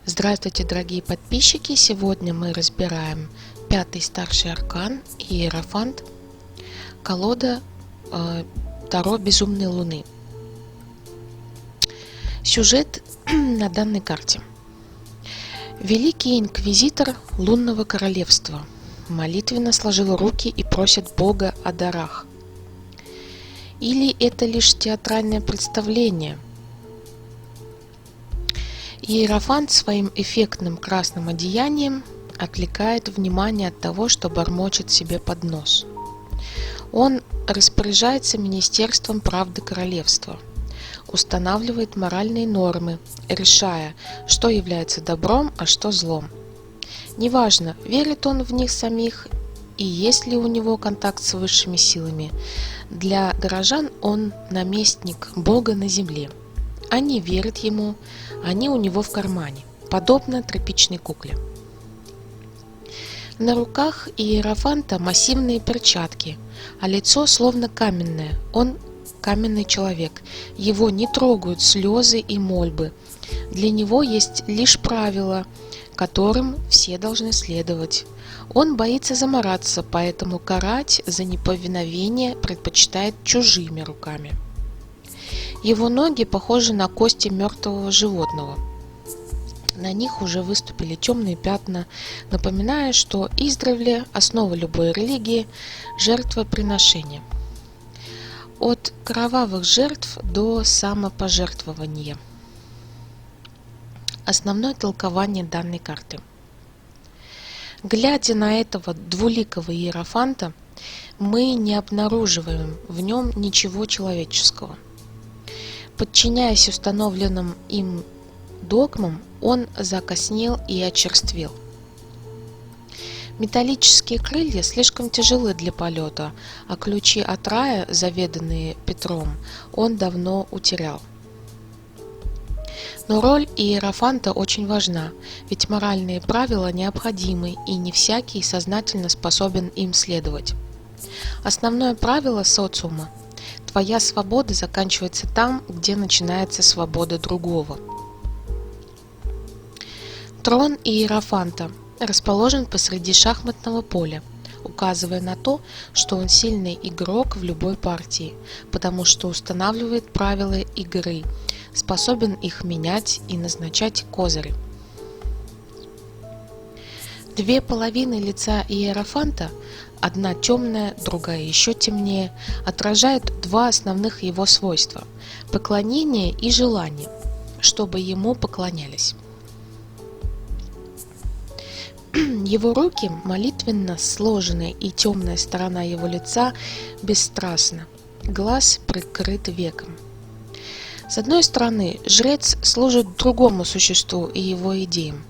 Здравствуйте, дорогие подписчики! Сегодня мы разбираем пятый старший аркан Иерофант, колода Таро Безумной Луны. Сюжет на данной карте. Великий инквизитор Лунного Королевства молитвенно сложил руки и просит Бога о дарах. Или это лишь театральное представление? Иерофант своим эффектным красным одеянием отвлекает внимание от того, что бормочет себе под нос. Он распоряжается Министерством правды королевства, устанавливает моральные нормы, решая, что является добром, а что злом. Неважно, верит он в них самих и есть ли у него контакт с высшими силами. Для горожан он наместник Бога на земле. Они верят ему, они у него в кармане, подобно тряпичной кукле. На руках Иерофанта массивные перчатки, а лицо словно каменное. Он каменный человек. Его не трогают слезы и мольбы. Для него есть лишь правила, которым все должны следовать. Он боится замараться, поэтому карать за неповиновение предпочитает чужими руками. Его ноги похожи на кости мертвого животного. На них уже выступили темные пятна, напоминая, что издревле основа любой религии – жертвоприношение. От кровавых жертв до самопожертвования. Основное толкование данной карты. Глядя на этого двуликого иерофанта, мы не обнаруживаем в нем ничего человеческого. Подчиняясь установленным им догмам, он закоснел и очерствел. Металлические крылья слишком тяжелы для полета, а ключи от рая, заведанные Петром, он давно утерял. Но роль иерофанта очень важна, ведь моральные правила необходимы, и не всякий сознательно способен им следовать. Основное правило социума – твоя свобода заканчивается там, где начинается свобода другого. Трон Иерофанта расположен посреди шахматного поля, указывая на то, что он сильный игрок в любой партии, потому что устанавливает правила игры, способен их менять и назначать козыри. Две половины лица Иерофанта, одна темная, другая еще темнее, отражают два основных его свойства – поклонение и желание, чтобы ему поклонялись. Его руки молитвенно сложены, и темная сторона его лица бесстрастна, глаз прикрыт веком. С одной стороны, жрец служит другому существу и его идеям.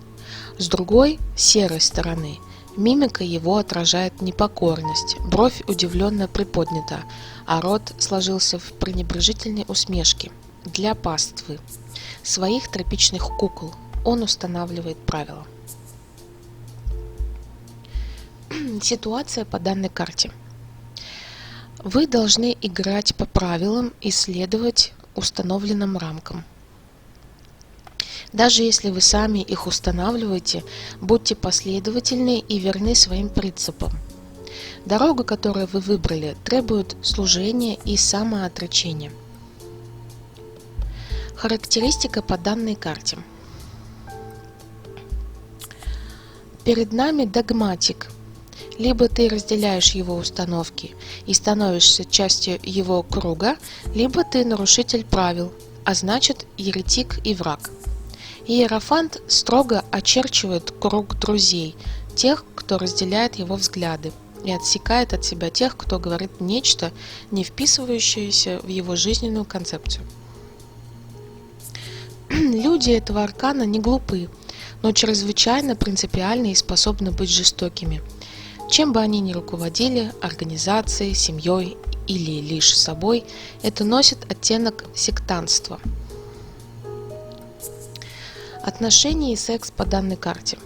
С другой, серой стороны, мимика его отражает непокорность, бровь удивленно приподнята, а рот сложился в пренебрежительной усмешке. Для паствы своих тряпичных кукол он устанавливает правила. Ситуация по данной карте. Вы должны играть по правилам и следовать установленным рамкам. Даже если вы сами их устанавливаете, будьте последовательны и верны своим принципам. Дорога, которую вы выбрали, требует служения и самоотречения. Характеристика по данной карте. Перед нами догматик. Либо ты разделяешь его установки и становишься частью его круга, либо ты нарушитель правил, а значит еретик и враг. Иерофант строго очерчивает круг друзей, тех, кто разделяет его взгляды, и отсекает от себя тех, кто говорит нечто, не вписывающееся в его жизненную концепцию. Люди этого аркана не глупы, но чрезвычайно принципиальны и способны быть жестокими. Чем бы они ни руководили, организацией, семьей или лишь собой, это носит оттенок сектантства. Отношения и секс по данной карте.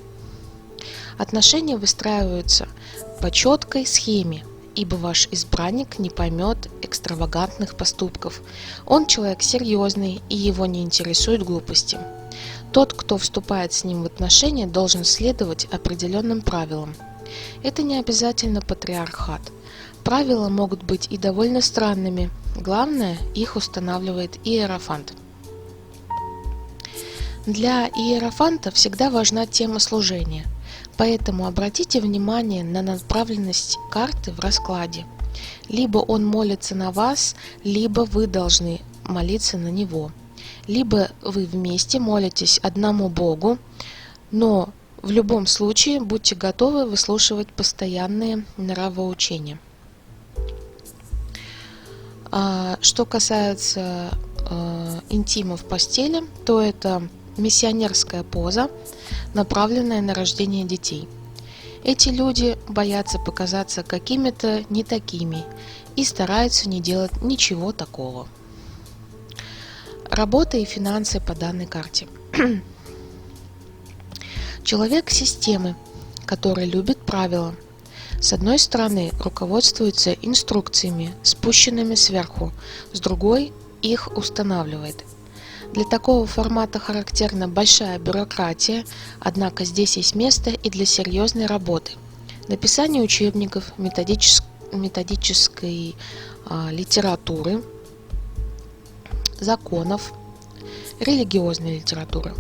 Отношения выстраиваются по четкой схеме, ибо ваш избранник не поймет экстравагантных поступков. Он человек серьезный, и его не интересуют глупости. Тот, кто вступает с ним в отношения, должен следовать определенным правилам. Это не обязательно патриархат. Правила могут быть и довольно странными. Главное, их устанавливает иерофант. Для иерофанта всегда важна тема служения, поэтому обратите внимание на направленность карты в раскладе. Либо он молится на вас, либо вы должны молиться на него. Либо вы вместе молитесь одному Богу, но в любом случае будьте готовы выслушивать постоянные нравоучения. Что касается интима в постели, то это миссионерская поза, направленная на рождение детей. Эти люди боятся показаться какими-то не такими и стараются не делать ничего такого. Работа и финансы по данной карте. Человек системы, который любит правила. С одной стороны, руководствуется инструкциями, спущенными сверху, с другой их устанавливает. Для такого формата характерна большая бюрократия, однако здесь есть место и для серьезной работы. Написание учебников, методической литературы, законов, религиозной литературы.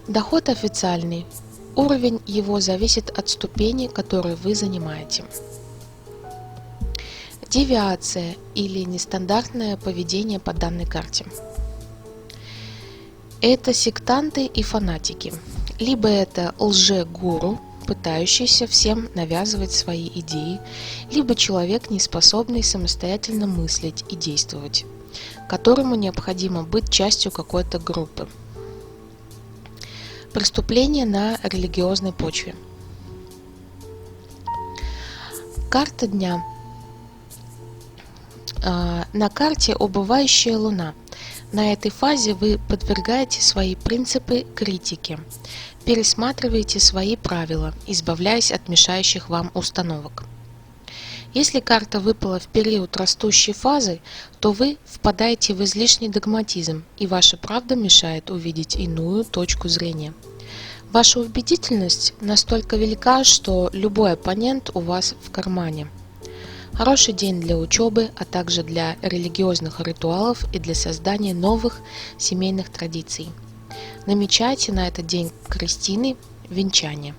Доход официальный. Уровень его зависит от ступени, которую вы занимаете. Девиация или нестандартное поведение по данной карте. Это сектанты и фанатики. Либо это лже-гуру, пытающийся всем навязывать свои идеи, либо человек, не способный самостоятельно мыслить и действовать, которому необходимо быть частью какой-то группы. Преступление на религиозной почве. Карта дня. На карте убывающая луна. На этой фазе вы подвергаете свои принципы критике, пересматриваете свои правила, избавляясь от мешающих вам установок. Если карта выпала в период растущей фазы, то вы впадаете в излишний догматизм, и ваша правда мешает увидеть иную точку зрения. Ваша убедительность настолько велика, что любой оппонент у вас в кармане. Хороший день для учебы, а также для религиозных ритуалов и для создания новых семейных традиций. Намечайте на этот день крестины, венчания.